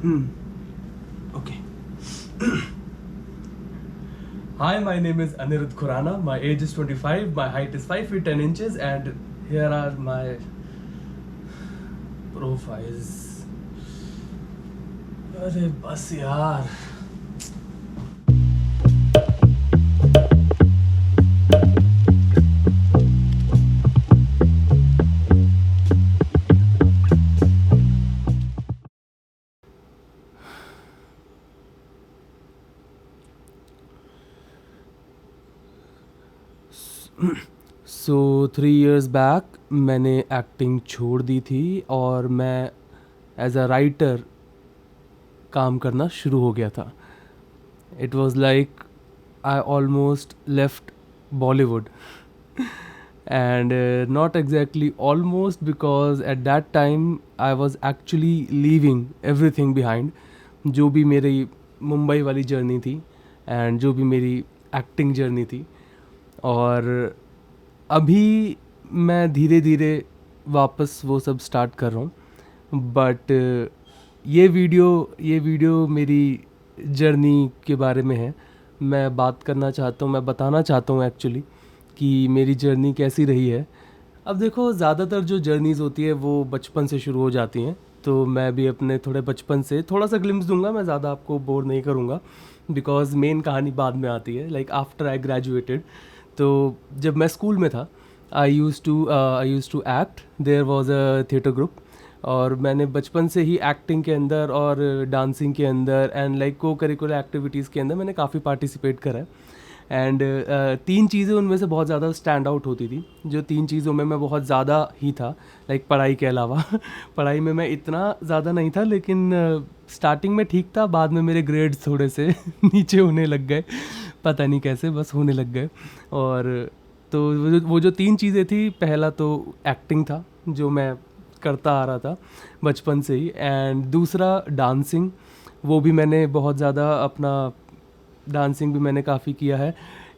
Hmm. Okay. Hi, my name is Anirudh Khurana. My age is 25. My height is 5 feet 10 inches, and here are my profiles. अरे बस यार. सो 3 years back मैंने acting छोड़ दी थी और मैं एज अ राइटर काम करना शुरू हो गया था. It was like I almost left Bollywood. And not exactly almost, because at that time I was actually leaving everything behind. जो भी मेरी मुंबई वाली जर्नी थी एंड जो भी मेरी एक्टिंग जर्नी थी, और अभी मैं धीरे धीरे वापस वो सब स्टार्ट कर रहा हूँ. बट ये वीडियो मेरी जर्नी के बारे में है. मैं बात करना चाहता हूँ, मैं बताना चाहता हूँ एक्चुअली कि मेरी जर्नी कैसी रही है. अब देखो, ज़्यादातर जो जर्नीज़ होती है वो बचपन से शुरू हो जाती हैं, तो मैं भी अपने थोड़े बचपन से थोड़ा सा ग्लिम्स दूंगा. मैं ज़्यादा आपको बोर नहीं करूँगा बिकॉज मेन कहानी बाद में आती है, लाइक आफ्टर आई ग्रेजुएटेड. तो जब मैं स्कूल में था, I use to act. There was a theatre group, और मैंने बचपन से ही एक्टिंग के अंदर और डांसिंग के अंदर एंड लाइक को करिकुलर एक्टिविटीज़ के अंदर मैंने काफ़ी पार्टिसिपेट करा है. एंड 3 चीज़ें उनमें से बहुत ज़्यादा स्टैंड आउट होती थी. जो 3 चीज़ों में मैं बहुत ज़्यादा ही था, लाइक पढ़ाई के अलावा. पढ़ाई में मैं इतना ज़्यादा नहीं था, लेकिन स्टार्टिंग में ठीक था. बाद में मेरे ग्रेड्स थोड़े से नीचे होने लग गए, पता नहीं कैसे, बस होने लग गए. और तो वो जो 3 चीज़ें थी, पहला तो एक्टिंग था जो मैं करता आ रहा था बचपन से ही. एंड दूसरा डांसिंग, वो भी मैंने बहुत ज़्यादा अपना डांसिंग भी मैंने काफ़ी किया है.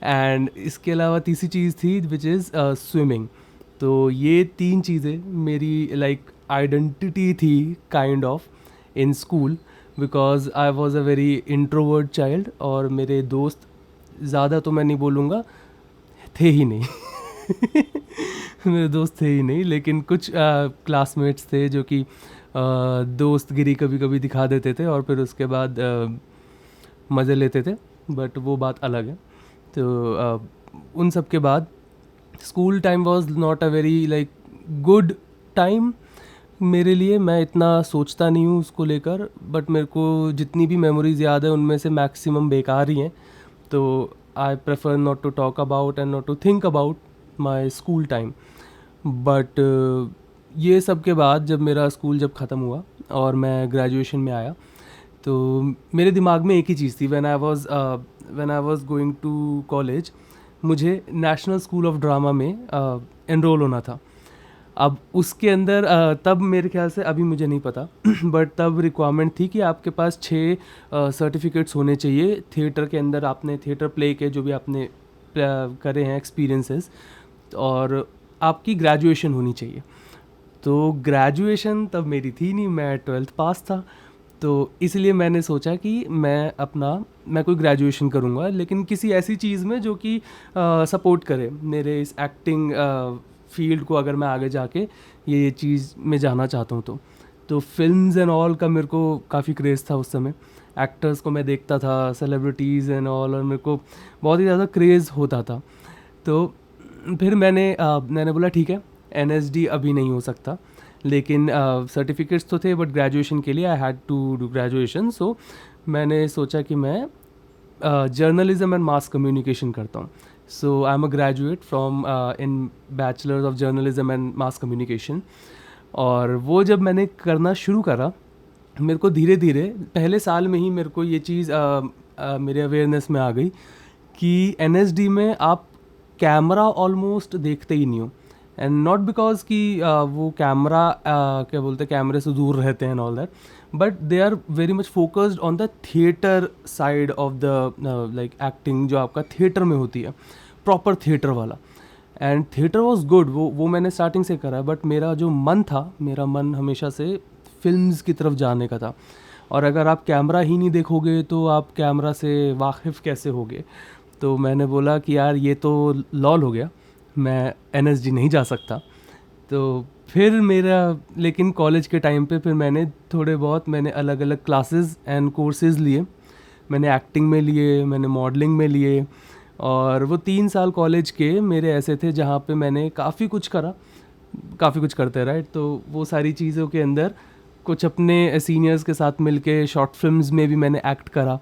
एंड इसके अलावा तीसरी चीज़ थी विच इज़ स्विमिंग. तो ये 3 चीज़ें मेरी लाइक आइडेंटिटी थी kind of in school, because I was a very introvert child. और मेरे दोस्त ज़्यादा तो मैं नहीं बोलूँगा, थे ही नहीं. मेरे दोस्त थे ही नहीं, लेकिन कुछ क्लासमेट्स थे जो कि दोस्तगिरी कभी कभी दिखा देते थे और फिर उसके बाद मज़े लेते थे. बट वो बात अलग है. तो उन सब के बाद school time was not a very like good time मेरे लिए. मैं इतना सोचता नहीं हूँ उसको लेकर, बट मेरे को जितनी भी मेमोरीज़ याद है उनमें से मैक्सिमम बेकार ही हैं. तो I prefer not to talk about and not to think about my school time. But ये सब के बाद जब मेरा स्कूल जब ख़त्म हुआ और मैं ग्रेजुएशन में आया, तो मेरे दिमाग में एक ही चीज़ थी. When I was going to college, मुझे नेशनल स्कूल ऑफ ड्रामा में एनरोल होना था. अब उसके अंदर तब मेरे ख्याल से, अभी मुझे नहीं पता, बट तब रिक्वायरमेंट थी कि आपके पास 6 सर्टिफिकेट्स होने चाहिए थिएटर के अंदर. आपने थिएटर प्ले के जो भी आपने करे हैं एक्सपीरियंसेस, और आपकी ग्रेजुएशन होनी चाहिए. तो ग्रेजुएशन तब मेरी थी नहीं, मैं 12th पास था. तो इसलिए मैंने सोचा कि मैं कोई ग्रेजुएशन करूँगा, लेकिन किसी ऐसी चीज़ में जो कि सपोर्ट करे मेरे इस एक्टिंग फील्ड को, अगर मैं आगे जाके ये चीज़ में जाना चाहता हूँ. तो फिल्म्स एंड ऑल का मेरे को काफ़ी क्रेज़ था उस समय. एक्टर्स को मैं देखता था, सेलिब्रिटीज़ एंड ऑल, और मेरे को बहुत ही ज़्यादा क्रेज़ होता था. तो फिर मैंने बोला ठीक है, NSD अभी नहीं हो सकता, लेकिन सर्टिफिकेट्स तो थे, बट ग्रेजुएशन के लिए I had to do graduation. So मैंने सोचा कि मैं जर्नलिज्म एंड मास कम्युनिकेशन करता हूँ. So I am a graduate from in bachelors of journalism and mass communication. और वो जब मैंने करना शुरू करा, मेरे को धीरे धीरे पहले साल में ही मेरे को ये चीज़ मेरे अवेयरनेस में आ गई कि NSD में आप कैमरा ऑलमोस्ट देखते ही नहीं हो. एंड नॉट बिकॉज कि वो कैमरा क्या बोलते हैं, कैमरे से दूर रहते हैं all that, but they are very much focused on the theatre side of the like acting जो आपका थिएटर में होती है, प्रॉपर थिएटर वाला. एंड थिएटर वॉज गुड, वो मैंने स्टार्टिंग से करा, बट मेरा जो मन था, मेरा मन हमेशा से फिल्म्स की तरफ जाने का था. और अगर आप कैमरा ही नहीं देखोगे तो आप कैमरा से वाकिफ़ कैसे होगे। तो मैंने बोला कि यार ये तो लॉल हो गया, मैं एनएसजी नहीं जा सकता। तो फिर मेरा लेकिन कॉलेज के टाइम पे फिर मैंने थोड़े बहुत मैंने अलग अलग क्लासेस एंड कोर्सेज़ लिए। मैंने एक्टिंग में लिए, मैंने मॉडलिंग में लिए, और वो 3 साल कॉलेज के मेरे ऐसे थे जहाँ पे मैंने काफ़ी कुछ करा, काफ़ी कुछ करते राइट। तो वो सारी चीज़ों के अंदर कुछ अपने सीनियर्स के साथ मिलके शॉर्ट फिल्म्स में भी मैंने एक्ट करा,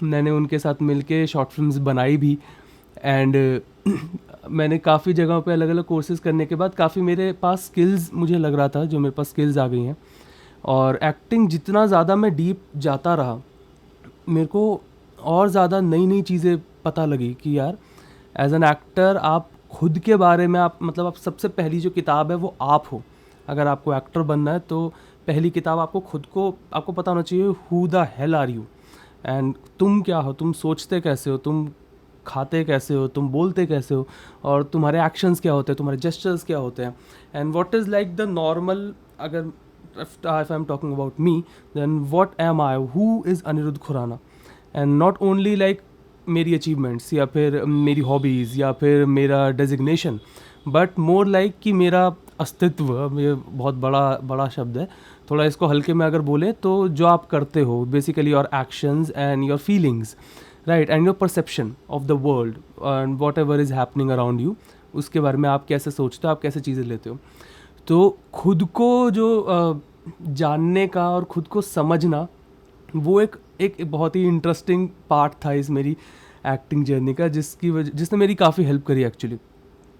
मैंने उनके साथ मिलके शॉर्ट फिल्म्स बनाई भी। एंड मैंने काफ़ी जगहों पे अलग अलग कोर्सेज़ करने के बाद काफ़ी मेरे पास स्किल्स, मुझे लग रहा था जो मेरे पास स्किल्स आ गई हैं। और एक्टिंग जितना ज़्यादा मैं डीप जाता रहा, मेरे को और ज़्यादा नई नई चीज़ें पता लगी कि यार एज एन एक्टर आप खुद के बारे में आप मतलब आप सबसे पहली जो किताब है वो आप हो। अगर आपको एक्टर बनना है तो पहली किताब आपको खुद को आपको पता होना चाहिए, who the hell are you, and तुम क्या हो, तुम सोचते कैसे हो, तुम खाते कैसे हो, तुम बोलते कैसे हो, और तुम्हारे एक्शंस क्या होते हैं, तुम्हारे जेस्चर्स क्या होते हैं, and what is like the normal. अगर if I'm talking about me, then what am I, who is Anirudh Khurana, and not only like मेरी अचीवमेंट्स या फिर मेरी हॉबीज़ या फिर मेरा डेजिग्नेशन, बट मोर लाइक कि मेरा अस्तित्व। ये बहुत बड़ा बड़ा शब्द है, थोड़ा इसको हल्के में अगर बोले तो जो आप करते हो basically your actions and your feelings, right, and your perception of the world and what ever is happening around you, उसके बारे में आप कैसे सोचते हो, आप कैसे चीज़ें लेते हो। तो खुद को जो जानने का और ख़ुद को समझना, वो एक बहुत ही इंटरेस्टिंग पार्ट था इस मेरी एक्टिंग जर्नी का, जिसने मेरी काफ़ी हेल्प करी एक्चुअली।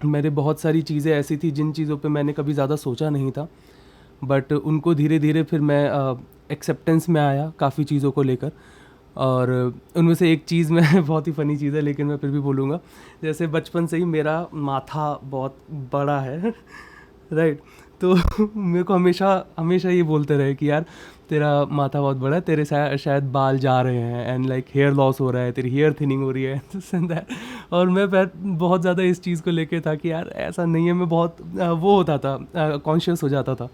मेरे बहुत सारी चीज़ें ऐसी थी जिन चीज़ों पे मैंने कभी ज़्यादा सोचा नहीं था, बट उनको धीरे धीरे फिर मैं एक्सेप्टेंस में आया काफ़ी चीज़ों को लेकर। और उनमें से एक चीज़ में बहुत ही फ़नी चीज़ है लेकिन मैं फिर भी बोलूँगा, जैसे बचपन से ही मेरा माथा बहुत बड़ा है राइट। तो मेरे को हमेशा ये बोलते रहे कि यार तेरा माथा बहुत बड़ा है, तेरे शायद बाल जा रहे हैं, एंड लाइक हेयर लॉस हो रहा है, तेरी हेयर थिनिंग हो रही है और मैं बहुत ज़्यादा इस चीज़ को लेके था कि यार ऐसा नहीं है। मैं बहुत वो होता था, कॉन्शियस हो जाता था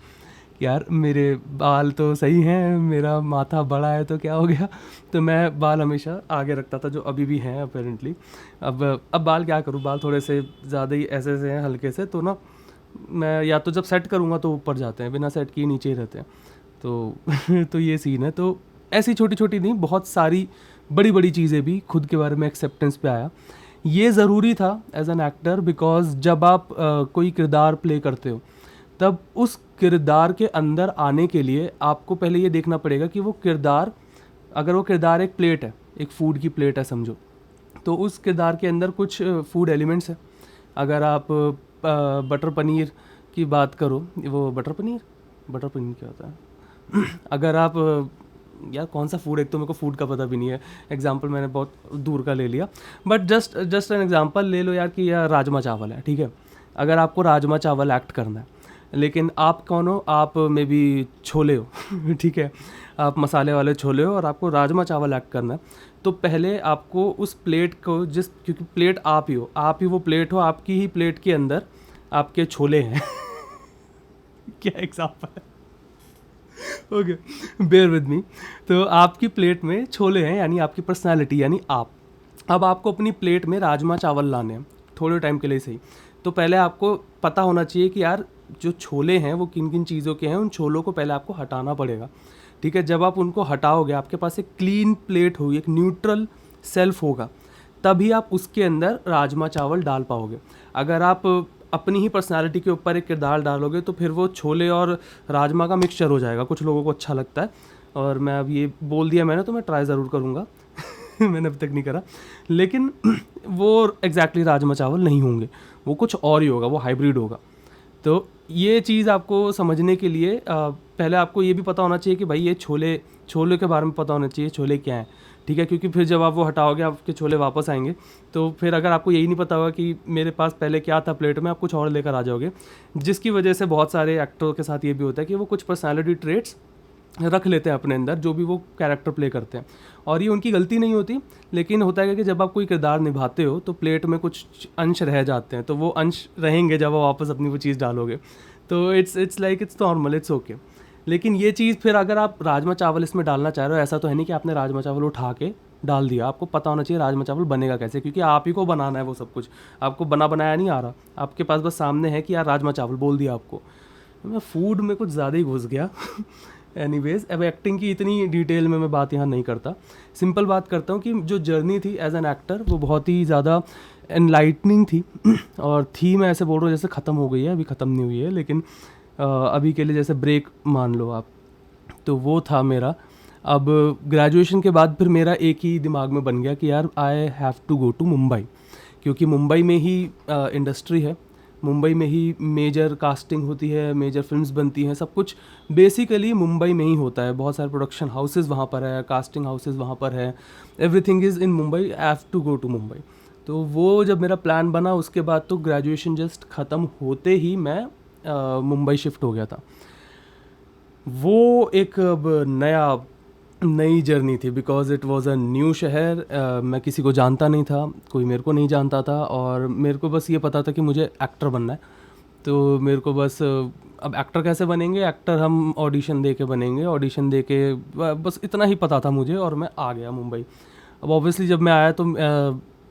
कि यार मेरे बाल तो सही हैं, मेरा माथा बड़ा है तो क्या हो गया। तो मैं बाल हमेशा आगे रखता था, जो अभी भी हैं अपेरेंटली। अब बाल क्या करूँ, बाल थोड़े से ज़्यादा ही ऐसे से हैं, हल्के से, तो ना मैं या तो जब सेट करूँगा तो ऊपर जाते हैं, बिना सेट किए नीचे ही रहते हैं। तो तो ये सीन है। तो ऐसी छोटी छोटी नहीं, बहुत सारी बड़ी बड़ी चीज़ें भी खुद के बारे में एक्सेप्टेंस पे आया। ये ज़रूरी था एज एन एक्टर, बिकॉज जब आप कोई किरदार प्ले करते हो तब उस किरदार के अंदर आने के लिए आपको पहले ये देखना पड़ेगा कि वो किरदार, अगर वो किरदार एक प्लेट है, एक फूड की प्लेट है समझो, तो उस किरदार के अंदर कुछ फूड एलिमेंट्स हैं। अगर आप बटर पनीर की बात करो, वो बटर पनीर क्या होता है अगर आप यार कौन सा फूड, एक तो मेरे को फूड का पता भी नहीं है, एग्जांपल मैंने बहुत दूर का ले लिया, बट जस्ट एन एग्जांपल ले लो यार कि यार राजमा चावल है, ठीक है। अगर आपको राजमा चावल एक्ट करना है, लेकिन आप कौन हो, आप मे बी छोले हो ठीक है, आप मसाले वाले छोले हो और आपको राजमा चावल एक्ट करना है, तो पहले आपको उस प्लेट को, क्योंकि प्लेट आप ही वो प्लेट हो, आपकी ही प्लेट के अंदर आपके छोले हैं क्या एग्जाम्पल है, ओके बेयर विद मी। तो आपकी प्लेट में छोले हैं, यानी आपकी पर्सनालिटी, यानी आप। अब आपको अपनी प्लेट में राजमा चावल लाने हैं, थोड़े टाइम के लिए सही। तो पहले आपको पता होना चाहिए कि यार जो छोले हैं वो किन किन चीज़ों के हैं, उन छोलों को पहले आपको हटाना पड़ेगा, ठीक है। जब आप उनको हटाओगे, आपके पास एक क्लीन प्लेट होगी, एक न्यूट्रल सेल्फ होगा, तभी आप उसके अंदर राजमा चावल डाल पाओगे। अगर आप अपनी ही पर्सनालिटी के ऊपर एक किरदार डालोगे तो फिर वो छोले और राजमा का मिक्सचर हो जाएगा। कुछ लोगों को अच्छा लगता है, और मैं अब ये बोल दिया मैंने, तो मैं ट्राई ज़रूर करूँगा मैंने अभी तक नहीं करा, लेकिन वो एग्जैक्टली राजमा चावल नहीं होंगे, वो कुछ और ही होगा, वो हाइब्रिड होगा। तो ये चीज़ आपको समझने के लिए पहले आपको ये भी पता होना चाहिए कि भाई ये छोले के बारे में पता होना चाहिए, छोले क्या हैं, ठीक है। क्योंकि फिर जब आप वो हटाओगे, आपके छोले वापस आएंगे, तो फिर अगर आपको यही नहीं पता होगा कि मेरे पास पहले क्या था प्लेट में, आप कुछ और लेकर आ जाओगे, जिसकी वजह से बहुत सारे एक्टरों के साथ ये भी होता है कि वो कुछ पर्सनैलिटी ट्रेट्स रख लेते हैं अपने अंदर, जो भी वो कैरेक्टर प्ले करते हैं, और ये उनकी गलती नहीं होती। लेकिन होता है कि जब आप कोई किरदार निभाते हो तो प्लेट में कुछ अंश रह जाते हैं, तो वो अंश रहेंगे जब आप वापस अपनी वो चीज़ डालोगे। तो it's like it's normal, it's okay. लेकिन ये चीज़ फिर अगर आप राजमा चावल इसमें डालना चाह रहे हो, ऐसा तो है नहीं कि आपने राजमा चावल उठा के डाल दिया, आपको पता होना चाहिए राजमा चावल बनेगा कैसे, क्योंकि आप ही को बनाना है वो सब कुछ, आपको बना बनाया नहीं आ रहा, आपके पास बस सामने है कि यार राजमा चावल बोल दिया आपको। मैं फूड में कुछ ज़्यादा ही घुस गया। एनीवेज, अब एक्टिंग की इतनी डिटेल में मैं बात यहाँ नहीं करता, सिंपल बात करता हूँ कि जो जर्नी थी एज एन एक्टर वो बहुत ही ज़्यादा एनलाइटनिंग थी। और थी, मैं ऐसे बोल रहा हूँ जैसे ख़त्म हो गई है, अभी ख़त्म नहीं हुई है, लेकिन अभी के लिए जैसे ब्रेक मान लो आप, तो वो था मेरा। अब ग्रेजुएशन के बाद फिर मेरा एक ही दिमाग में बन गया कि यार I have to go to Mumbai, क्योंकि मुंबई में ही इंडस्ट्री है, मुंबई में ही मेजर कास्टिंग होती है, मेजर फिल्म्स बनती हैं, सब कुछ बेसिकली मुंबई में ही होता है। बहुत सारे प्रोडक्शन हाउसेस वहाँ पर है, कास्टिंग हाउसेस वहाँ पर है, everything is in Mumbai, I have to go to Mumbai. तो वो जब मेरा प्लान बना, उसके बाद तो ग्रेजुएशन जस्ट ख़त्म होते ही मैं मुंबई शिफ्ट हो गया था। वो एक अब नई जर्नी थी, because it was a new शहर। मैं किसी को जानता नहीं था, कोई मेरे को नहीं जानता था, और मेरे को बस ये पता था कि मुझे एक्टर बनना है। तो मेरे को बस अब एक्टर कैसे बनेंगे, एक्टर हम ऑडिशन दे के बनेंगे, ऑडिशन दे के बस इतना ही पता था मुझे, और मैं आ गया मुंबई। अब ऑब्वियसली जब मैं आया तो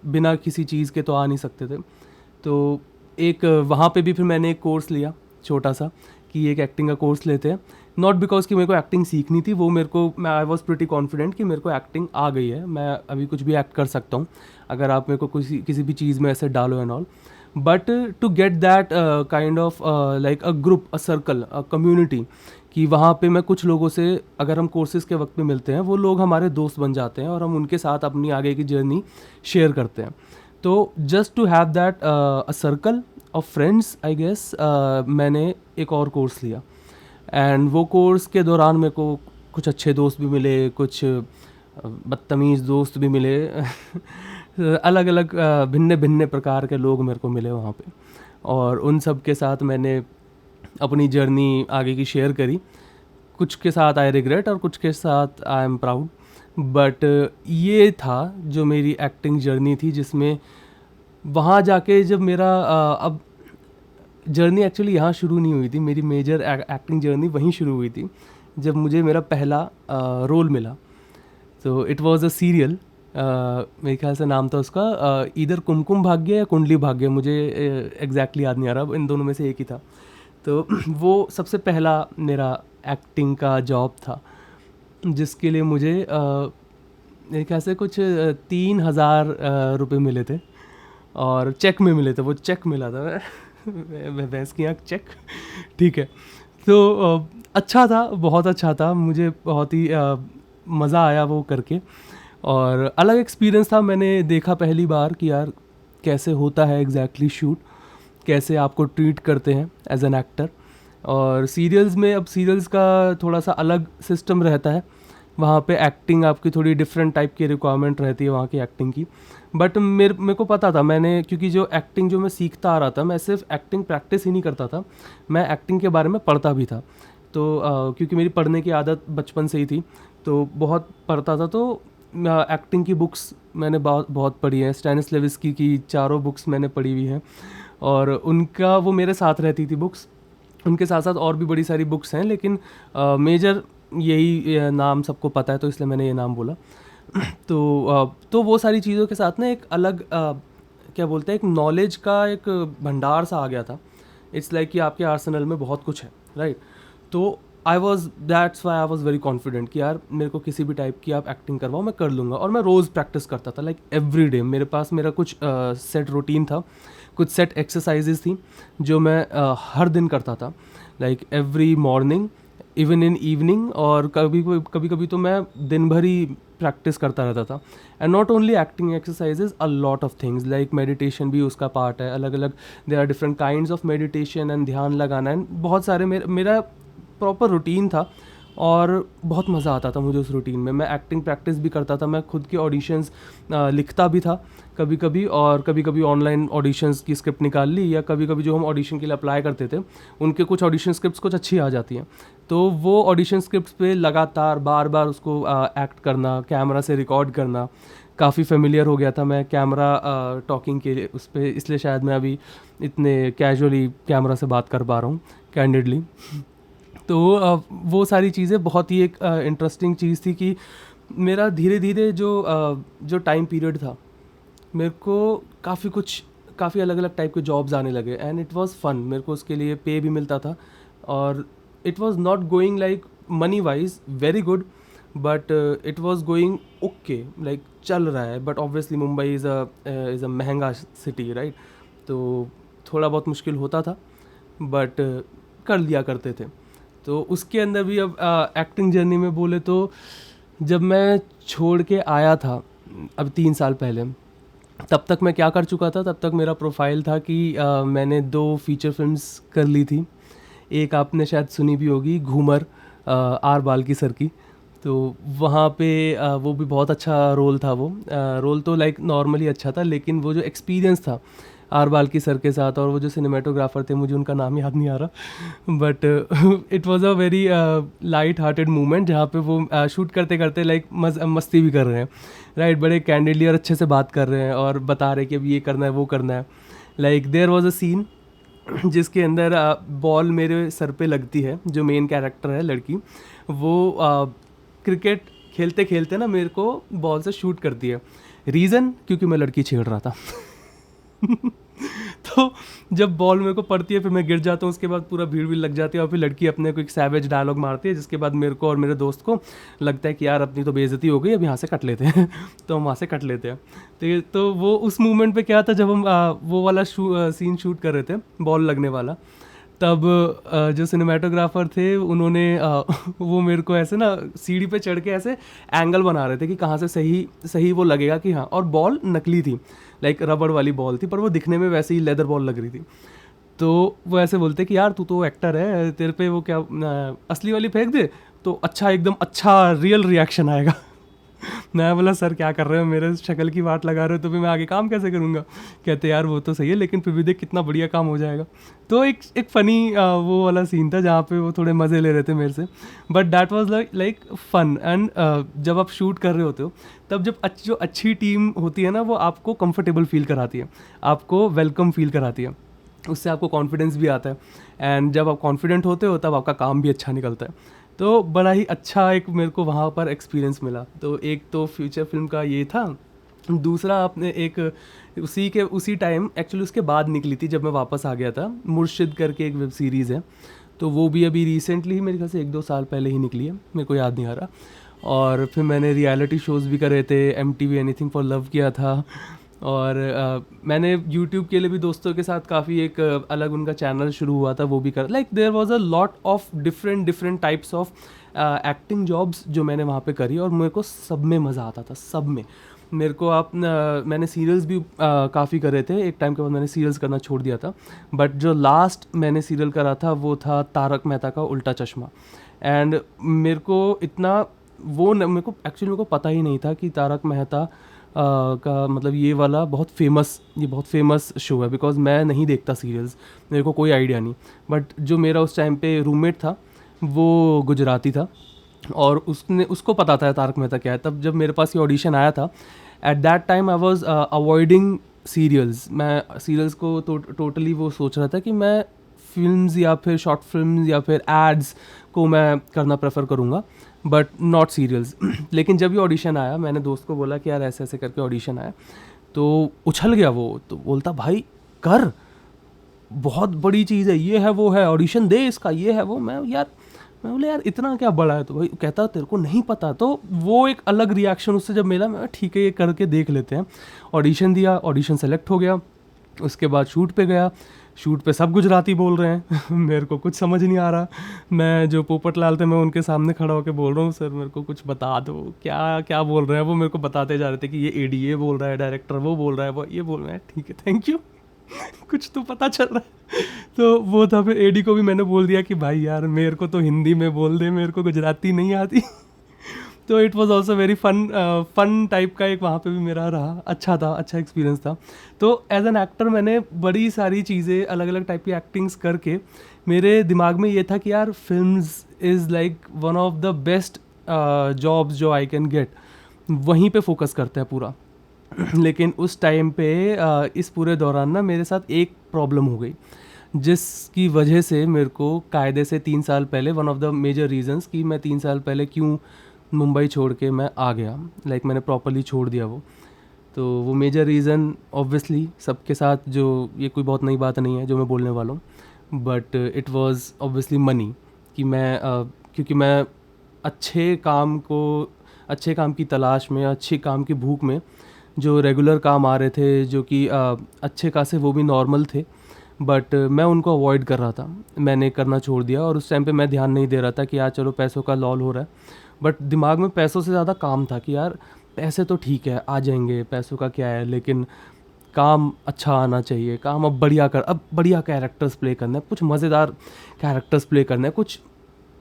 बिना किसी चीज़ के तो आ नहीं सकते थे, तो एक वहाँ पे भी फिर मैंने एक कोर्स लिया छोटा सा, कि एक एक्टिंग का कोर्स लेते हैं। नॉट बिकॉज कि मेरे को एक्टिंग सीखनी थी, वो मेरे को, मैं आई वॉज प्रिटी कॉन्फिडेंट कि मेरे को एक्टिंग आ गई है, मैं अभी कुछ भी एक्ट कर सकता हूँ अगर आप मेरे को किसी भी चीज़ में ऐसे डालो and all. But to get that kind of like a group, a circle, a community, कि वहाँ पे मैं कुछ लोगों से, अगर हम कोर्सेज के वक्त में मिलते हैं, वो लोग हमारे दोस्त बन जाते हैं और हम उनके साथ अपनी आगे की जर्नी शेयर करते हैं। तो just to have that a circle of friends, I guess, मैंने एक और कोर्स लिया। एंड वो कोर्स के दौरान मेरे को कुछ अच्छे दोस्त भी मिले, कुछ बदतमीज़ दोस्त भी मिले। अलग अलग भिन्न भिन्न प्रकार के लोग मेरे को मिले वहाँ पे, और उन सब के साथ मैंने अपनी जर्नी आगे की शेयर करी। कुछ के साथ आई रिग्रेट और कुछ के साथ आई एम प्राउड। बट ये था जो मेरी एक्टिंग जर्नी थी, जिसमें वहाँ जाके जब मेरा अब जर्नी एक्चुअली यहाँ शुरू नहीं हुई थी, मेरी मेजर एक्टिंग जर्नी वहीं शुरू हुई थी जब मुझे मेरा पहला रोल मिला। तो इट वाज अ सीरियल, मेरे ख्याल से नाम था उसका इधर कुमकुम भाग्य या कुंडली भाग्य, मुझे एग्जैक्टली याद नहीं आ रहा, इन दोनों में से एक ही था। तो वो सबसे पहला मेरा एक्टिंग का जॉब था, जिसके लिए मुझे मेरे ख्याल से कुछ 3,000 रुपये मिले थे, और चेक में मिले थे, वो चेक मिला था। मैं भैंस की आँख चेक। ठीक है, तो अच्छा था, बहुत अच्छा था, मुझे बहुत ही मज़ा आया वो करके, और अलग एक्सपीरियंस था। मैंने देखा पहली बार कि यार कैसे होता है एग्जैक्टली शूट, कैसे आपको ट्रीट करते हैं एज एन एक्टर। और सीरियल्स में, अब सीरियल्स का थोड़ा सा अलग सिस्टम रहता है, वहाँ पे एक्टिंग आपकी थोड़ी डिफरेंट टाइप की रिक्वायरमेंट रहती है वहाँ की एक्टिंग की। बट मेरे को पता था, मैंने, क्योंकि जो एक्टिंग जो मैं सीखता आ रहा था, मैं सिर्फ एक्टिंग प्रैक्टिस ही नहीं करता था, मैं एक्टिंग के बारे में पढ़ता भी था। तो क्योंकि मेरी पढ़ने की आदत बचपन से ही थी, तो बहुत पढ़ता था। तो एक्टिंग की बुक्स मैंने बहुत बहुत पढ़ी हैं, स्टैनिस्लेविस्की की चारों बुक्स मैंने पढ़ी हुई हैं, और उनका वो मेरे साथ रहती थी बुक्स। उनके साथ साथ और भी बड़ी सारी बुक्स हैं, लेकिन मेजर यही नाम सबको पता है, तो इसलिए मैंने ये नाम बोला। तो वो सारी चीज़ों के साथ ना एक अलग क्या बोलते हैं, एक नॉलेज का एक भंडार सा आ गया था। इट्स लाइक कि आपके आर्सेनल में बहुत कुछ है, राइट। तो that's why I was very confident कि यार मेरे को किसी भी टाइप की आप एक्टिंग करवाओ, मैं कर लूँगा। और मैं रोज़ प्रैक्टिस करता था, लाइक एवरी डे मेरे पास मेरा कुछ सेट रूटीन था, कुछ सेट एक्सरसाइजेज थी जो मैं हर दिन करता था, like every morning, even in evening, और कभी कभी तो मैं दिन भर ही प्रैक्टिस करता रहता था। And not only acting exercises, a lot of things, like meditation भी उसका पार्ट है, अलग अलग there are different kinds of meditation, and ध्यान लगाना, एंड बहुत सारे मेरा प्रॉपर रूटीन था, और बहुत मज़ा आता था मुझे उस रूटीन में। मैं एक्टिंग प्रैक्टिस भी करता था, मैं खुद के ऑडिशंस लिखता भी था कभी कभी, और कभी कभी ऑनलाइन ऑडिशंस की स्क्रिप्ट निकाल ली, या कभी कभी जो हम ऑडिशन के लिए अप्लाई करते थे उनके कुछ ऑडिशन स्क्रिप्ट्स कुछ अच्छी आ जाती हैं, तो वो ऑडिशन स्क्रिप्ट्स पे लगातार बार बार उसको एक्ट करना, कैमरा से रिकॉर्ड करना, काफ़ी फेमिलियर हो गया था मैं कैमरा टॉकिंग के लिए उस पर, इसलिए शायद मैं अभी इतने कैजुअली कैमरा से बात कर पा रहा हूँ, कैंडिडली। तो वो सारी चीज़ें बहुत ही एक इंटरेस्टिंग चीज़ थी कि मेरा धीरे धीरे जो टाइम पीरियड था, मेरे को काफ़ी अलग अलग टाइप के जॉब्स आने लगे एंड इट वाज फन। मेरे को उसके लिए पे भी मिलता था और it was not going like money wise very good, but it was going okay, like चल रहा है। But obviously Mumbai is a महंगा सिटी, राइट? तो थोड़ा बहुत मुश्किल होता था, बट कर लिया करते थे। तो उसके अंदर भी अब एक्टिंग जर्नी में बोले तो जब मैं छोड़ के आया था अब 3 साल पहले, तब तक मैं क्या कर चुका था, तब तक मेरा प्रोफाइल था कि मैंने 2 फीचर फिल्म्स कर ली थी। एक आपने शायद सुनी भी होगी, घूमर, आर बाल्की सर की। तो वहाँ पे वो भी बहुत अच्छा रोल था। वो रोल तो लाइक नॉर्मली अच्छा था, लेकिन वो जो एक्सपीरियंस था आर बाल्की सर के साथ, और वो जो सिनेमेटोग्राफर थे, मुझे उनका नाम याद नहीं आ रहा, but it was a very light hearted moment जहाँ पे वो शूट करते करते लाइक मस्ती भी कर रहे हैं, राइट? बड़े कैंडिडली और अच्छे से बात कर रहे हैं और बता रहे हैं कि अब ये करना है वो करना है। Like there was a scene जिसके अंदर बॉल मेरे सर पे लगती है। जो मेन कैरेक्टर है लड़की, वो क्रिकेट खेलते खेलते ना मेरे को बॉल से शूट करती है। रीज़न, क्योंकि मैं लड़की छेड़ रहा था। तो जब बॉल मेरे को पड़ती है, फिर मैं गिर जाता हूँ, उसके बाद पूरा भीड़ भी लग जाती है और फिर लड़की अपने को एक सैवेज डायलॉग मारती है, जिसके बाद मेरे को और मेरे दोस्त को लगता है कि यार अपनी तो बेइज्जती हो गई, अब यहाँ से कट लेते हैं। तो हम वहाँ से कट लेते हैं। तो वो उस मूवमेंट पे क्या था, जब हम वो वाला सीन शूट कर रहे थे, बॉल लगने वाला, तब जो सिनेमाटोग्राफर थे उन्होंने वो मेरे को ऐसे ना सीढ़ी पे चढ़ के ऐसे एंगल बना रहे थे कि कहाँ से सही सही वो लगेगा कि हाँ। और बॉल नकली थी, लाइक रबड़ वाली बॉल थी, पर वो दिखने में वैसे ही लेदर बॉल लग रही थी। तो वो ऐसे बोलते कि यार तू तो एक्टर है, तेरे पे वो क्या असली वाली फेंक दे तो अच्छा, एकदम अच्छा रियल रिएक्शन आएगा। मैं बोला सर क्या कर रहे हो, मेरे शक्ल की वाट लगा रहे हो, तो फिर मैं आगे काम कैसे करूँगा? कहते यार वो तो सही है, लेकिन फिर भी देख कितना बढ़िया काम हो जाएगा। तो एक फ़नी वो वाला सीन था जहाँ पे वो थोड़े मज़े ले रहे थे मेरे से, but that was like fun. And जब आप शूट कर रहे होते हो, तब जब जो अच्छी टीम होती है ना, वो आपको कंफर्टेबल फील कराती है, आपको वेलकम फील कराती है, उससे आपको कॉन्फिडेंस भी आता है। एंड जब आप कॉन्फिडेंट होते हो, तब आपका काम भी अच्छा निकलता है। तो बड़ा ही अच्छा एक मेरे को वहाँ पर एक्सपीरियंस मिला। तो एक तो फ्यूचर फिल्म का ये था। दूसरा आपने एक उसी टाइम, एक्चुअली उसके बाद निकली थी जब मैं वापस आ गया था, मुर्शिद करके एक वेब सीरीज़ है। तो वो भी अभी रिसेंटली ही, मेरे ख्याल से 1-2 साल पहले ही निकली है, मेरे को याद नहीं आ रहा। और फिर मैंने रियलिटी शोज़ भी करे थे, MTV एनीथिंग फॉर लव किया था। और मैंने यूट्यूब के लिए भी दोस्तों के साथ काफ़ी एक अलग उनका चैनल शुरू हुआ था, वो भी कर, like there was a lot of different types of acting jobs जो मैंने वहाँ पे करी, और मेरे को सब में मज़ा आता था, सब में। मेरे को मैंने सीरियल्स भी काफ़ी करे थे। एक टाइम के बाद मैंने सीरियल्स करना छोड़ दिया था, बट जो लास्ट मैंने सीरियल करा था वो था तारक मेहता का उल्टा चश्मा। एंड मेरे को इतना मेरे को एक्चुअली मेरे को पता ही नहीं था कि तारक मेहता का मतलब ये बहुत फेमस शो है, बिकॉज मैं नहीं देखता सीरियल्स, मेरे को कोई आइडिया नहीं। बट जो मेरा उस टाइम पे रूममेट था, वो गुजराती था और उसको पता था तारक मेहता क्या है। तब जब मेरे पास ये ऑडिशन आया था, at that time I was avoiding serials. मैं सीरियल्स को टोटली वो सोच रहा था कि मैं फिल्म्स या फिर शॉर्ट फिल्म्स या फिर एड्स को मैं करना प्रेफर करूँगा, बट नॉट सीरियल्स। लेकिन जब ये ऑडिशन आया, मैंने दोस्त को बोला कि यार ऐसे ऐसे करके ऑडिशन आया, तो उछल गया वो। तो बोलता भाई कर, बहुत बड़ी चीज़ है, ये है वो है, ऑडिशन दे इसका, ये है वो। मैं बोले यार इतना क्या बड़ा है? तो भाई कहता तेरे को नहीं पता। तो वो एक अलग रिएक्शन उससे जब मिला, मैं ठीक है ये करके देख लेते हैं। ऑडिशन दिया, ऑडिशन सेलेक्ट हो गया। उसके बाद शूट पे गया, शूट पे सब गुजराती बोल रहे हैं। मेरे को कुछ समझ नहीं आ रहा। मैं जो पोपट लाल थे, मैं उनके सामने खड़ा होकर बोल रहा हूँ सर मेरे को कुछ बता दो, क्या क्या बोल रहे हैं। वो मेरे को बताते जा रहे थे कि ये AD ये बोल रहा है, डायरेक्टर वो बोल रहा है, वो ये बोल रहा है। ठीक है थैंक यू। कुछ तो पता चल रहा है। तो वो था, फिर AD को भी मैंने बोल दिया कि भाई यार मेरे को तो हिंदी में बोल दे, मेरे को गुजराती नहीं आती। तो it was also very fun type का एक वहाँ पे भी मेरा रहा, अच्छा एक्सपीरियंस था। तो एज एन एक्टर मैंने बड़ी सारी चीज़ें, अलग अलग टाइप की एक्टिंग्स करके, मेरे दिमाग में ये था कि यार films is like one of the best jobs जो आई कैन गेट, वहीं पे फोकस करते हैं पूरा। लेकिन उस टाइम पे इस पूरे दौरान ना मेरे साथ एक प्रॉब्लम हो गई। जिसकी वजह से मेरे को कायदे से 3 साल पहले, one of the major reasons कि मैं 3 साल पहले क्यों मुंबई छोड़ के मैं आ गया, लाइक मैंने प्रॉपरली छोड़ दिया वो। तो वो मेजर रीज़न ऑब्वियसली सबके साथ, जो ये कोई बहुत नई बात नहीं है जो मैं बोलने वाला हूँ, but it was obviously money. कि मैं क्योंकि मैं अच्छे काम को, अच्छे काम की तलाश में, अच्छे काम की भूख में, जो रेगुलर काम आ रहे थे जो कि अच्छे खासे वो भी नॉर्मल थे, बट मैं उनको अवॉइड कर रहा था, मैंने करना छोड़ दिया। और उस टाइम पे मैं ध्यान नहीं दे रहा था कि यार चलो पैसों का लॉल हो रहा है, बट दिमाग में पैसों से ज़्यादा काम था कि यार पैसे तो ठीक है आ जाएंगे, पैसों का क्या है, लेकिन काम अच्छा आना चाहिए, काम अब बढ़िया कैरेक्टर्स प्ले करना है, कुछ मज़ेदार कैरेक्टर्स प्ले करना है, कुछ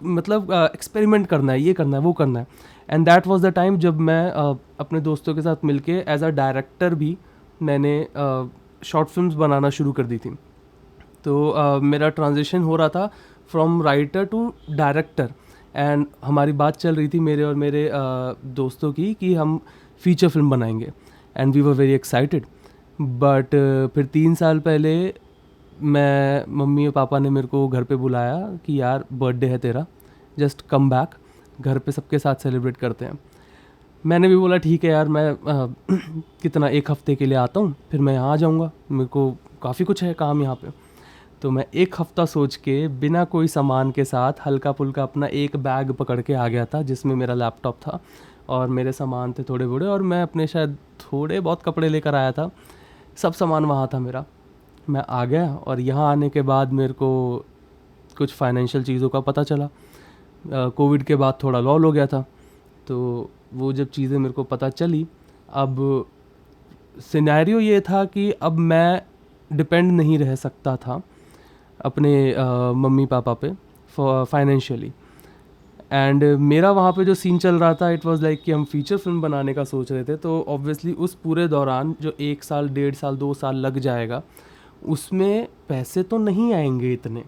मतलब एक्सपेरिमेंट करना है, ये करना है, वो करना है। And that was the time जब मैं अपने दोस्तों के साथ मिलके एज अ डायरेक्टर भी मैंने शॉर्ट फिल्म्स बनाना शुरू कर दी थी। तो मेरा ट्रांजिशन हो रहा था from writer to director. And हमारी बात चल रही थी मेरे और मेरे दोस्तों की कि हम फीचर फिल्म बनाएंगे, and we were very excited. But फिर 3 साल पहले मैं, मम्मी और पापा ने मेरे को घर पे बुलाया कि यार बर्थडे है तेरा, जस्ट कम बैक, घर पे सबके साथ सेलिब्रेट करते हैं। मैंने भी बोला ठीक है यार, मैं कितना 1 हफ्ते के लिए आता हूँ, फिर मैं यहाँ आ जाऊँगा, मेरे को काफ़ी कुछ है काम यहाँ पे। तो मैं 1 हफ्ता सोच के बिना कोई सामान के साथ हल्का फुल्का अपना एक बैग पकड़ के आ गया था, जिसमें मेरा लैपटॉप था और मेरे सामान थे थोड़े बड़े, और मैं अपने शायद थोड़े बहुत कपड़े लेकर आया था, सब सामान वहाँ था मेरा। मैं आ गया और यहाँ आने के बाद मेरे को कुछ फाइनेंशियल चीज़ों का पता चला। कोविड के बाद थोड़ा लॉल हो गया था, तो वो जब चीज़ें मेरे को पता चली, अब सिनेरियो ये था कि अब मैं डिपेंड नहीं रह सकता था अपने मम्मी पापा पे फाइनेंशियली। एंड मेरा वहाँ पे जो सीन चल रहा था, इट वाज लाइक कि हम फीचर फिल्म बनाने का सोच रहे थे, तो ऑब्वियसली उस पूरे दौरान जो 1 साल, 1.5 साल, 2 साल लग जाएगा, उसमें पैसे तो नहीं आएंगे इतने,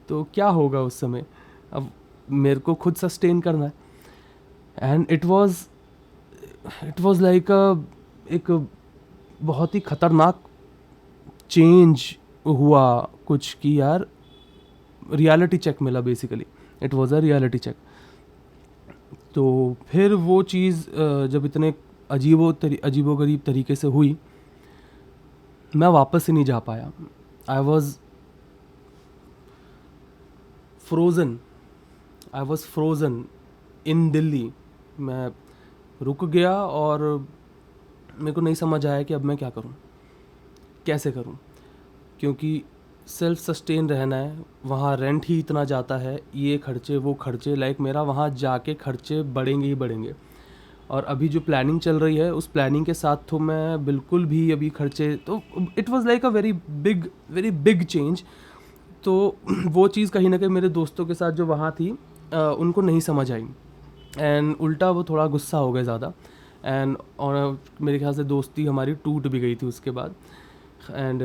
तो क्या होगा उस समय। अब मेरे को खुद सस्टेन करना है। एंड इट वाज लाइक एक बहुत ही ख़तरनाक चेंज हुआ कुछ, कि यार रियलिटी चेक मिला basically, it was a reality check. तो फिर वो चीज़ जब इतने अजीबोगरीब तरीके से हुई, मैं वापस से नहीं जा पाया। I was frozen, I was frozen in Delhi. मैं रुक गया और मेरे को नहीं समझ आया कि अब मैं क्या करूं, कैसे करूं, क्योंकि सेल्फ सस्टेन रहना है, वहाँ रेंट ही इतना जाता है, ये खर्चे वो खर्चे, लाइक मेरा वहाँ जाके खर्चे बढ़ेंगे ही बढ़ेंगे। और अभी जो प्लानिंग चल रही है, उस प्लानिंग के साथ तो मैं बिल्कुल भी अभी खर्चे, तो it was like a very big change. तो वो चीज़ कहीं ना कहीं मेरे दोस्तों के साथ जो वहाँ थी, उनको नहीं समझ आई, एंड उल्टा वो थोड़ा गुस्सा हो गए ज़्यादा। एंड और मेरे ख्याल से दोस्ती हमारी टूट भी गई थी उसके बाद। एंड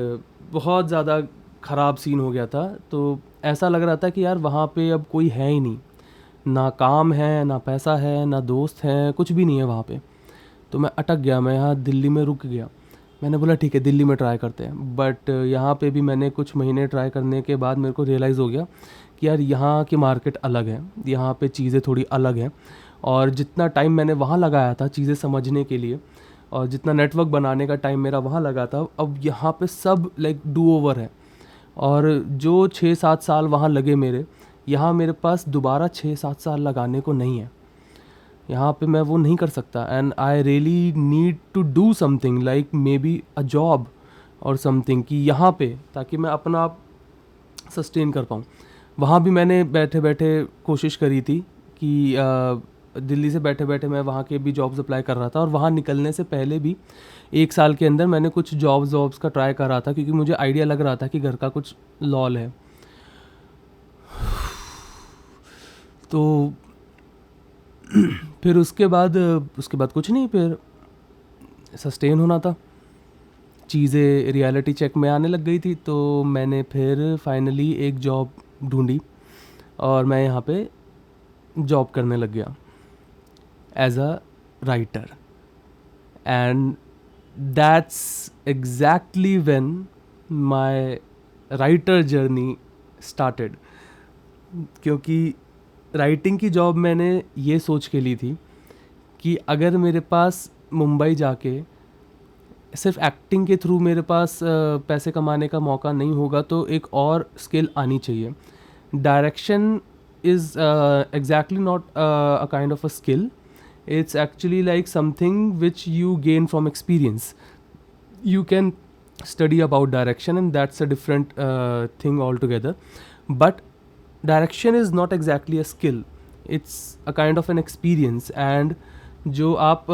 बहुत ज़्यादा ख़राब सीन हो गया था। तो ऐसा लग रहा था कि यार वहाँ पे अब कोई है ही नहीं, ना काम है, ना पैसा है, ना दोस्त हैं, कुछ भी नहीं है वहाँ पे। तो मैं अटक गया, मैं यहाँ दिल्ली में रुक गया। मैंने बोला ठीक है दिल्ली में ट्राई करते हैं, बट यहाँ पे भी मैंने कुछ महीने ट्राई करने के बाद मेरे को रियलाइज़ हो गया कि यार यहाँ की मार्केट अलग है, यहाँ पे चीज़ें थोड़ी अलग हैं। और जितना टाइम मैंने वहाँ लगाया था चीज़ें समझने के लिए, और जितना नेटवर्क बनाने का टाइम मेरा वहाँ लगा था, अब यहाँ पे सब लाइक डू ओवर है। और जो 6-7 साल वहाँ लगे मेरे, यहाँ मेरे पास दोबारा 6-7 साल लगाने को नहीं है। यहाँ पे मैं वो नहीं कर सकता, and I really need to do something like maybe a job और समथिंग, कि यहाँ पे ताकि मैं अपना आप सस्टेन कर पाऊँ। वहाँ भी मैंने बैठे बैठे कोशिश करी थी कि दिल्ली से बैठे बैठे मैं वहाँ के भी जॉब्स अप्लाई कर रहा था, और वहाँ निकलने से पहले भी 1 साल के अंदर मैंने कुछ जॉब्स का ट्राई कर रहा था, क्योंकि मुझे आइडिया लग रहा था कि घर का कुछ लॉल है। तो फिर उसके बाद कुछ नहीं, फिर सस्टेन होना था, चीज़ें रियलिटी चेक में आने लग गई थी। तो मैंने फिर फाइनली एक जॉब ढूंढी और मैं यहाँ पे जॉब करने लग गया as a writer. And that's exactly when my writer journey started, क्योंकि राइटिंग की जॉब मैंने ये सोच के ली थी कि अगर मेरे पास मुंबई जाके सिर्फ एक्टिंग के थ्रू मेरे पास पैसे कमाने का मौका नहीं होगा, तो एक और स्किल आनी चाहिए. Direction is exactly not a kind of a skill. It's actually like something which you gain from experience. You can study about direction, and that's a different thing altogether. But direction is not exactly a skill. It's a kind of an experience. And जो आप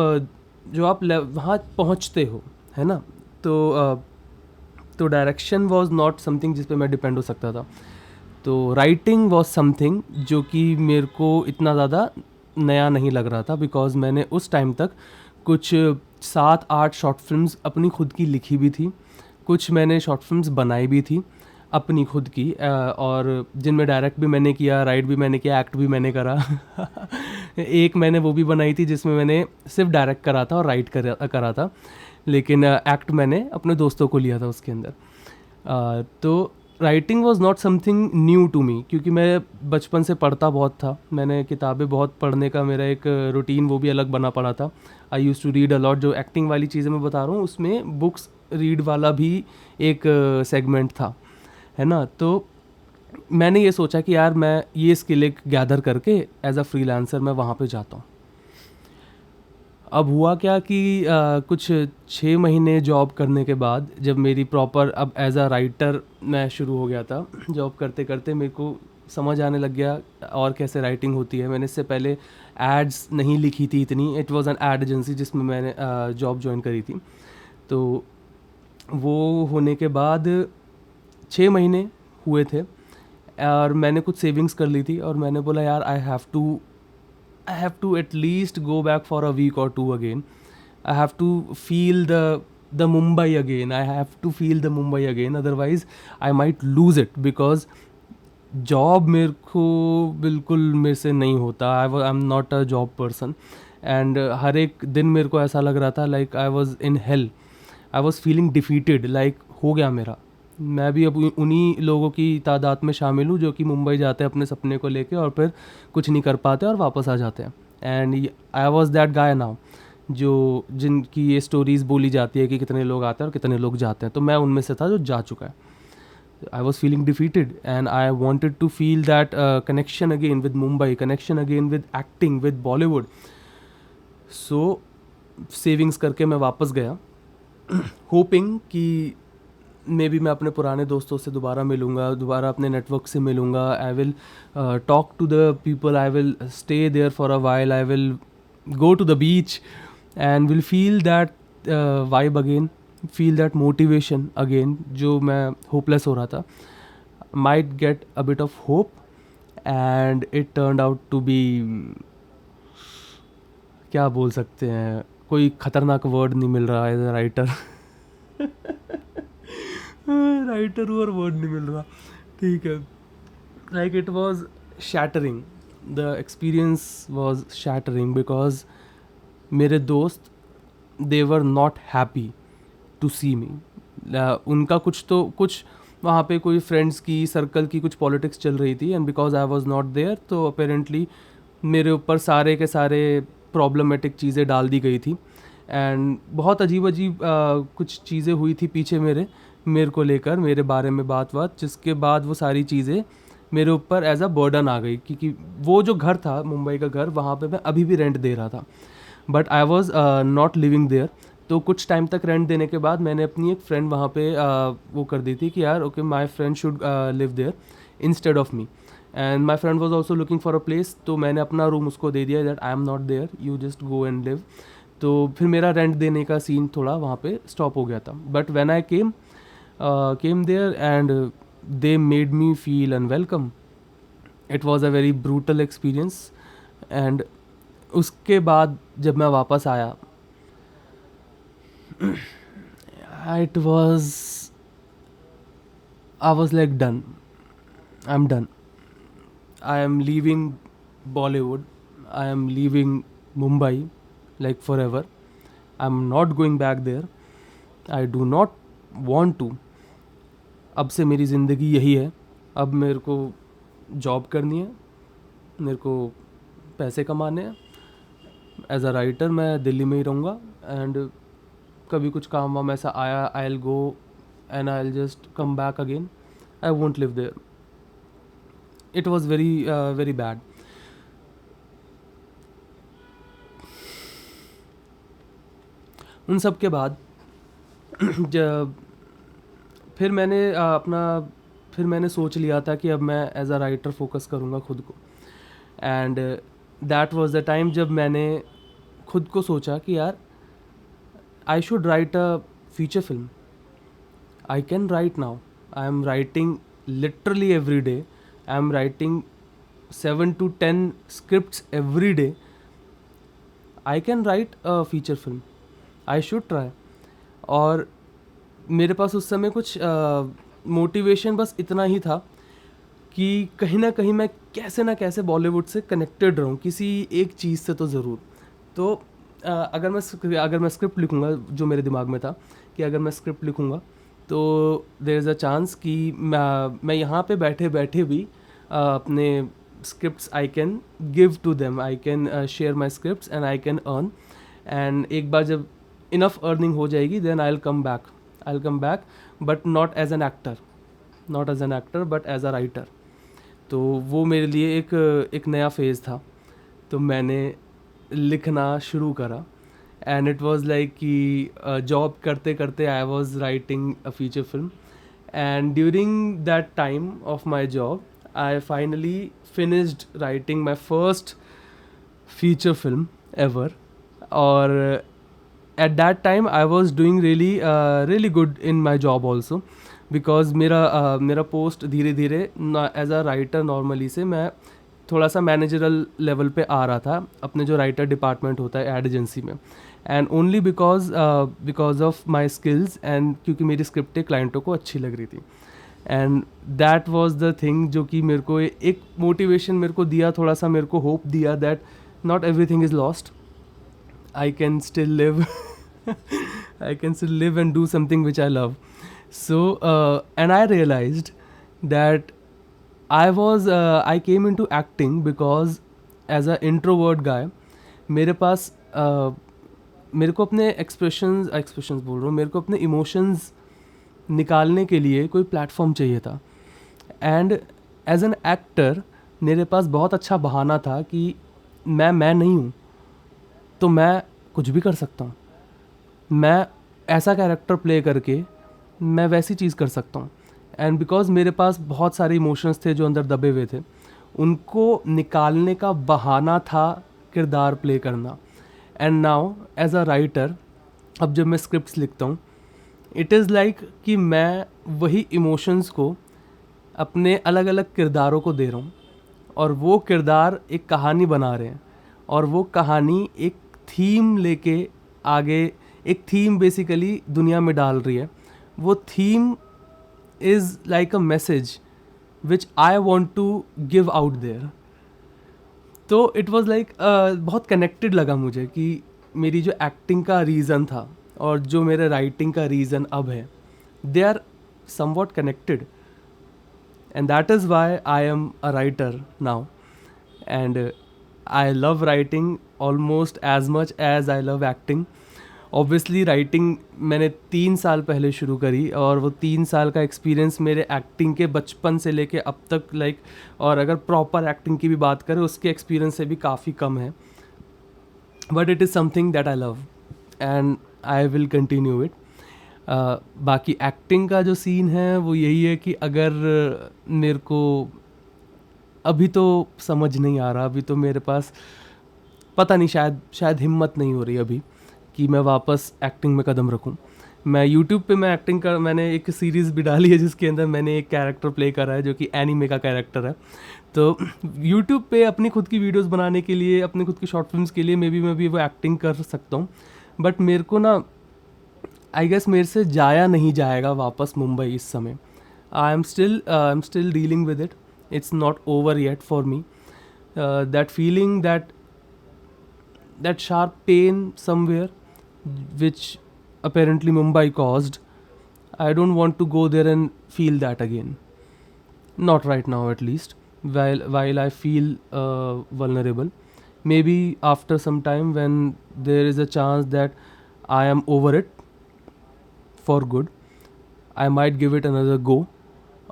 वहाँ पहुँचते हो, है ना, तो direction was not something जिस पे मैं डिपेंड हो सकता था. तो राइटिंग वॉज समथिंग जो कि मेरे को इतना ज़्यादा नया नहीं लग रहा था, बिकॉज मैंने उस टाइम तक कुछ 7-8 शॉर्ट फिल्म्स अपनी खुद की लिखी भी थी, कुछ मैंने शॉर्ट फिल्म्स बनाई भी थी अपनी खुद की, और जिनमें डायरेक्ट भी मैंने किया, राइट भी मैंने किया, एक्ट भी मैंने करा. एक मैंने वो भी बनाई थी जिसमें मैंने सिर्फ डायरेक्ट करा था और राइट करा था, लेकिन एक्ट मैंने अपने दोस्तों को लिया था उसके अंदर. तो writing was not something new to me, क्योंकि मैं बचपन से पढ़ता बहुत था. मैंने किताबें बहुत पढ़ने का मेरा एक रूटीन वो भी अलग बना पड़ा था. I use to read a lot. जो एक्टिंग वाली चीज़ें मैं बता रहा हूँ उसमें बुक्स रीड वाला भी एक सेगमेंट था, है ना. तो मैंने ये सोचा कि यार मैं ये स्किल एक गैदर करके एज अ फ्रीलांसर मैं वहाँ पे जाता हूँ. अब हुआ क्या कि कुछ 6 महीने जॉब करने के बाद, जब मेरी प्रॉपर अब एज अ राइटर मैं शुरू हो गया था, जॉब करते करते मेरे को समझ आने लग गया और कैसे राइटिंग होती है. मैंने इससे पहले एड्स नहीं लिखी थी इतनी. It was an ad agency जिसमें मैंने जॉब ज्वाइन करी थी. तो वो होने के बाद 6 महीने हुए थे और मैंने कुछ सेविंग्स कर ली थी, और मैंने बोला यार I have to at least go back for a week or two again. I have to feel the Mumbai again. I have to feel the Mumbai again. Otherwise, I might lose it, because job मेरे को बिल्कुल मेरे से नहीं होता. I am not a job person. And हर एक दिन मेरे को ऐसा लग रहा था like I was in hell. I was feeling defeated, like हो गया मेरा. मैं भी अब उन्हीं लोगों की तादाद में शामिल हूँ जो कि मुंबई जाते हैं अपने सपने को लेके और फिर कुछ नहीं कर पाते और वापस आ जाते हैं. And I was that guy now, जो जिनकी ये स्टोरीज़ बोली जाती है कि कितने लोग आते हैं और कितने लोग जाते हैं. तो मैं उनमें से था जो जा चुका है. I was feeling defeated, and I wanted to feel that connection again with Mumbai, connection again with acting, with Bollywood. So savings करके मैं वापस गया, hoping कि मे बी मैं अपने पुराने दोस्तों से दोबारा मिलूँगा, दोबारा अपने नेटवर्क से मिलूँगा. I will talk to the people, I will stay there for a while, I will go to the beach and will feel that vibe again, feel that motivation again, जो मैं होपलेस हो रहा था. Might get a bit of hope, and it turned out to be, क्या बोल सकते हैं, कोई ख़तरनाक वर्ड नहीं मिल रहा एज अ राइटर. राइटर और वर्ड नहीं मिल रहा. ठीक है. Like it was shattering, the experience was shattering, because मेरे दोस्त दे वर नॉट हैप्पी टू सी मी. उनका कुछ वहाँ पे कोई फ्रेंड्स की सर्कल की कुछ पॉलिटिक्स चल रही थी, and because I was not there, तो अपेरेंटली मेरे ऊपर सारे के सारे प्रॉब्लमेटिक चीज़ें डाल दी गई थी. एंड बहुत अजीब कुछ चीज़ें हुई थी पीछे मेरे को लेकर, मेरे बारे में बात, जिसके बाद वो सारी चीज़ें मेरे ऊपर एज अ बर्डन आ गई. क्योंकि वो जो घर था, मुंबई का घर, वहाँ पे मैं अभी भी रेंट दे रहा था, but I was not living there. तो कुछ टाइम तक रेंट देने के बाद मैंने अपनी एक फ्रेंड वहाँ पे वो कर दी थी कि यार okay, my friend should live there instead of me. And my friend was also looking for a place, तो मैंने अपना रूम उसको दे दिया that I am not there, you just go and live. तो फिर मेरा रेंट देने का सीन थोड़ा वहाँ पे स्टॉप हो गया था. But when I came there and they made me feel unwelcome. It was a very brutal experience. And उसके बाद जब मैं वापस आया, it was, I was like done. I'm done. I am leaving Bollywood. I am leaving Mumbai like forever. I'm not going back there. I do not want to. अब से मेरी ज़िंदगी यही है, अब मेरे को जॉब करनी है, मेरे को पैसे कमाने हैं। एज अ राइटर मैं दिल्ली में ही रहूँगा, एंड कभी कुछ काम वाम ऐसा आया, I will go and I will just come back again, I won't live there. It was very very bad. उन सब के बाद जब फिर मैंने फिर मैंने सोच लिया था कि अब मैं एज अ राइटर फोकस करूँगा खुद को। And that was the time जब मैंने खुद को सोचा कि यार I should write a feature film. I can write now, I am writing literally every day, I am writing 7 to 10 scripts every day. I can write a feature film. I should try. और मेरे पास उस समय कुछ motivation बस इतना ही था कि कहीं ना कहीं मैं कैसे ना कैसे बॉलीवुड से कनेक्टेड रहूं किसी एक चीज़ से तो ज़रूर। तो अगर मैं स्क्रिप्ट लिखूंगा, जो मेरे दिमाग में था कि अगर मैं स्क्रिप्ट लिखूंगा तो देयर इज़ अ चांस कि मैं यहाँ पे बैठे बैठे भी अपने scripts I can give to them, I can share my scripts and I can earn. And एक बार जब enough earning हो जाएगी then I'll come back but not as an actor but as a writer. तो वो मेरे लिए एक नया फेज़ था। तो मैंने लिखना शुरू करा, एंड इट वाज लाइक कि जॉब करते करते I was writing a feature film. And during that time of my job I finally finished writing my first feature film ever. Or at that time I was doing really good in my job also, because मेरा post धीरे धीरे as a writer normally से मैं थोड़ा सा managerial level पे आ रहा था अपने जो राइटर डिपार्टमेंट होता है एड एजेंसी में। And only because of my skills, and क्योंकि मेरी स्क्रिप्टें क्लाइंटों को अच्छी लग रही थी। And that was the thing जो कि मेरे को एक मोटिवेशन मेरे को दिया, थोड़ा सा मेरे को होप दिया that not everything is lost, I can still live I can still live and do something which I love. So and I realised that I came into acting because as a introvert guy, मेरे पास मेरे को अपने expressions बोल रहा हूँ, मेरे को अपने इमोशंस निकालने के लिए कोई प्लेटफॉर्म चाहिए था। एंड एज एन एक्टर मेरे पास बहुत अच्छा बहाना था कि मैं नहीं हूँ तो मैं कुछ भी कर सकता हूँ, मैं ऐसा कैरेक्टर प्ले करके मैं वैसी चीज़ कर सकता हूँ। एंड बिकॉज मेरे पास बहुत सारे इमोशंस थे जो अंदर दबे हुए थे, उनको निकालने का बहाना था किरदार प्ले करना। And now as a writer, अब जब मैं स्क्रिप्ट्स लिखता हूँ, इट इज़ लाइक कि मैं वही इमोशंस को अपने अलग अलग किरदारों को दे रहा हूँ, और वो किरदार एक कहानी बना रहे हैं, और वो कहानी एक थीम लेके आगे, एक थीम बेसिकली दुनिया में डाल रही है। वो theme is like a message which I want to give out there. तो it was like बहुत connected लगा मुझे कि मेरी जो एक्टिंग का रीज़न था और जो मेरे राइटिंग का रीज़न अब है, they are somewhat connected, and that is why I am a writer now. And I love writing almost as much as I love acting. Obviously writing मैंने 3 साल पहले शुरू करी, और वो 3 साल का एक्सपीरियंस मेरे एक्टिंग के बचपन से लेके अब तक और अगर प्रॉपर एक्टिंग की भी बात करें उसके एक्सपीरियंस से भी काफ़ी कम है। But it is something that I love and I will continue it. बाकी एक्टिंग का जो सीन है वो यही है कि अगर मेरे को अभी तो समझ नहीं आ रहा, अभी तो मेरे पास पता नहीं, शायद हिम्मत नहीं हो रही अभी कि मैं वापस एक्टिंग में कदम रखूं। मैं यूट्यूब पे मैंने एक सीरीज़ भी डाली है जिसके अंदर मैंने एक कैरेक्टर प्ले करा है जो कि एनीमे का कैरेक्टर है। तो यूट्यूब पे अपनी खुद की वीडियोस बनाने के लिए, अपनी खुद की शॉर्ट फिल्म्स के लिए मैं भी वो एक्टिंग कर सकता हूँ। बट मेरे को ना, आई गेस मेरे से जाया नहीं जाएगा वापस मुंबई इस समय। I am still dealing with it, it's not over yet for me. That feeling, that sharp pain somewhere which apparently Mumbai caused, I don't want to go there and feel that again. Not right now, at least. While I feel vulnerable, maybe after some time when there is a chance that I am over it for good, I might give it another go.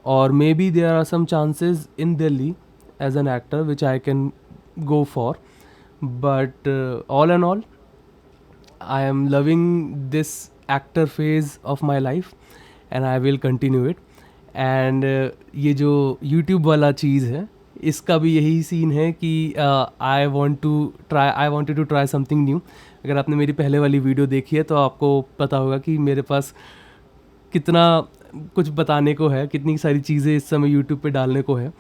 Or maybe there are some chances in Delhi as an actor which I can go for. But all in all, I am loving this actor phase of my life and I will continue it. And ये जो YouTube वाला चीज़ है, इसका भी यही scene है कि I wanted to try something new. अगर आपने मेरी पहले वाली वीडियो देखी है तो आपको पता होगा कि मेरे पास कितना कुछ बताने को है, कितनी सारी चीज़ें इस समय यूट्यूब पे डालने को है.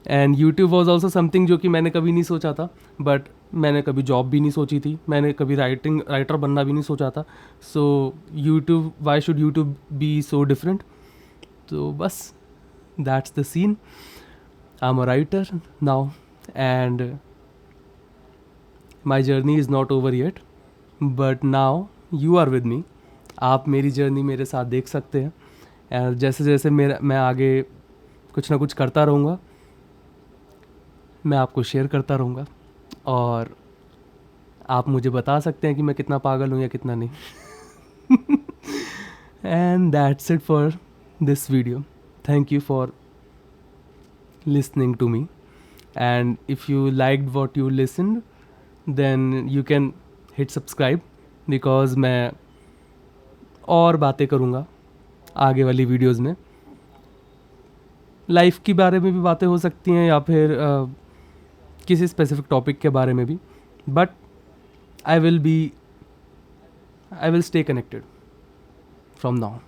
And YouTube was also something जो कि मैंने कभी नहीं सोचा था. बट मैंने कभी जॉब भी नहीं सोची थी, मैंने कभी राइटर बनना भी नहीं सोचा था. So YouTube, why should YouTube be so different? तो बस that's the scene. I am a writer now and my journey is not over yet, but now you are with me. आप मेरी जर्नी मेरे साथ देख सकते हैं. एंड जैसे जैसे मैं आगे कुछ ना कुछ करता रहूँगा, मैं आपको शेयर करता रहूँगा और आप मुझे बता सकते हैं कि मैं कितना पागल हूँ या कितना नहीं. And that's it for this video. Thank you for listening to me, and if you liked what you listened, then you can hit subscribe, because मैं और बातें करूँगा आगे वाली वीडियोज़ में. लाइफ के बारे में भी बातें हो सकती हैं या फिर किसी स्पेसिफिक टॉपिक के बारे में भी. But I will stay connected from now.